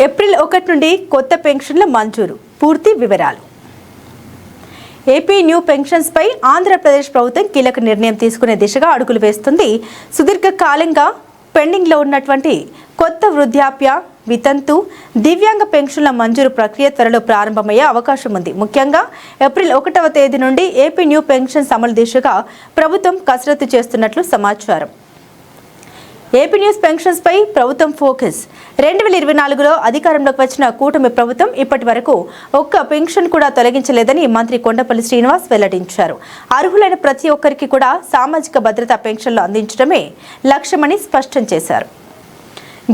April 1 నుండి కొత్త పెన్షన్ల మంజూరు. పూర్తి వివరాలు. ఏపీ న్యూ పెన్షన్స్ పై ఆంధ్రప్రదేశ్ ప్రభుత్వం కీలక నిర్ణయం తీసుకునే దిశగా అడుగులు వేస్తుంది. సుదీర్ఘకాలంగా పెండింగ్లో ఉన్నటువంటి కొత్త వృద్ధాప్య, వితంతు, దివ్యాంగ పెన్షన్ల మంజూరు ప్రక్రియ త్వరలో ప్రారంభమయ్యే అవకాశం ఉంది. ముఖ్యంగా ఏప్రిల్ 1వ తేదీ నుండి ఏపీ న్యూ పెన్షన్స్ అమలు దిశగా ప్రభుత్వం కసరత్తు చేస్తున్నట్లు సమాచారం. ఏపీ న్యూస్ పెన్షన్స్ పై ప్రభుత్వం ఫోకస్. 2024లో అధికారంలోకి వచ్చిన కూటమి ప్రభుత్వం ఇప్పటి వరకు ఒక్క పెన్షన్ కూడా తొలగించలేదని మంత్రి కొండపల్లి శ్రీనివాస్ వెల్లడించారు. అర్హులైన ప్రతి ఒక్కరికి కూడా సామాజిక భద్రతా పెన్షన్లు అందించడమే లక్ష్యమని స్పష్టం చేశారు.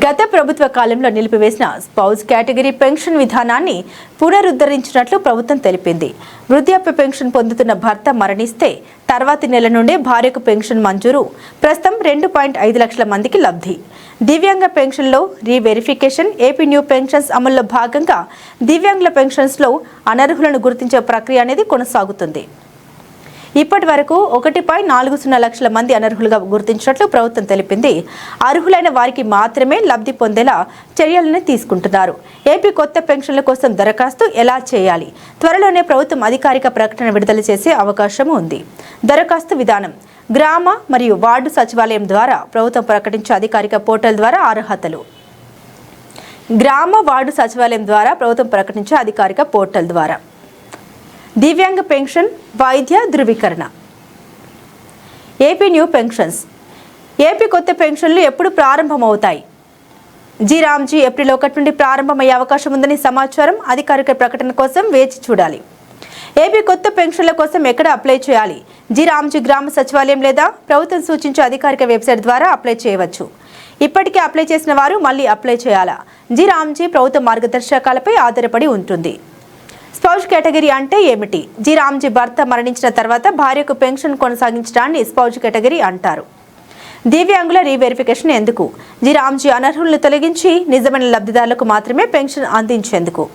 గత ప్రభుత్వ కాలంలో నిలిపివేసిన స్పౌజ్ కేటగిరీ పెన్షన్ విధానాన్ని పునరుద్ధరించినట్లు ప్రభుత్వం తెలిపింది. వృద్ధాప్య పెన్షన్ పొందుతున్న భర్త మరణిస్తే తర్వాతి నెల నుండే భార్యకు పెన్షన్ మంజూరు. ప్రస్తుతం 2.5 లక్షల మందికి లబ్ధి. దివ్యాంగ పెన్షన్లో రీవెరిఫికేషన్. ఏపీ న్యూ పెన్షన్స్ అమల్లో భాగంగా దివ్యాంగుల పెన్షన్స్లో అనర్హులను గుర్తించే ప్రక్రియ అనేది కొనసాగుతుంది. ఇప్పటి వరకు 1.40 లక్షల మంది అనర్హులుగా గుర్తించినట్లు ప్రభుత్వం తెలిపింది. అర్హులైన వారికి మాత్రమే లబ్ధి పొందేలా చర్యలను తీసుకుంటున్నారు. ఏపీ కొత్త పెన్షన్ల కోసం దరఖాస్తు ఎలా చేయాలి? త్వరలోనే ప్రభుత్వం అధికారిక ప్రకటన విడుదల చేసే అవకాశం ఉంది. దరఖాస్తు విధానం. గ్రామ మరియు వార్డు సచివాలయం ద్వారా ప్రభుత్వం ప్రకటించే అధికారిక పోర్టల్ ద్వారా అర్హతలు. గ్రామ వార్డు సచివాలయం ద్వారా ప్రభుత్వం ప్రకటించే అధికారిక పోర్టల్ ద్వారా దివ్యాంగ పెన్షన్, వైద్య ధృవీకరణ. AP new pensions. ఏపీ కొత్త పెన్షన్లు ఎప్పుడు ప్రారంభమవుతాయి? రామ్జీ ఏప్రిల్ 1 నుండి ప్రారంభమయ్యే అవకాశం ఉందని సమాచారం. అధికారిక ప్రకటన కోసం వేచి చూడాలి. ఏపీ కొత్త పెన్షన్ల కోసం ఎక్కడ అప్లై చేయాలి? రామ్జీ గ్రామ సచివాలయం లేదా ప్రభుత్వం సూచించే అధికారిక వెబ్సైట్ ద్వారా అప్లై చేయవచ్చు. ఇప్పటికే అప్లై చేసిన వారు మళ్ళీ అప్లై చేయాలా? రామ్జీ ప్రభుత్వ మార్గదర్శకాలపై ఆధారపడి ఉంటుంది. స్పౌజ్ కేటగిరీ అంటే ఏమిటి? రామ్జీ భర్త మరణించిన తర్వాత భార్యకు పెన్షన్ కొనసాగించడాన్ని స్పౌజ్ కేటగిరీ అంటారు. దివ్యాంగుల రీవెరిఫికేషన్ ఎందుకు? రామ్జీ అనర్హులను తొలగించి నిజమైన లబ్ధిదారులకు మాత్రమే పెన్షన్ అందించేందుకు.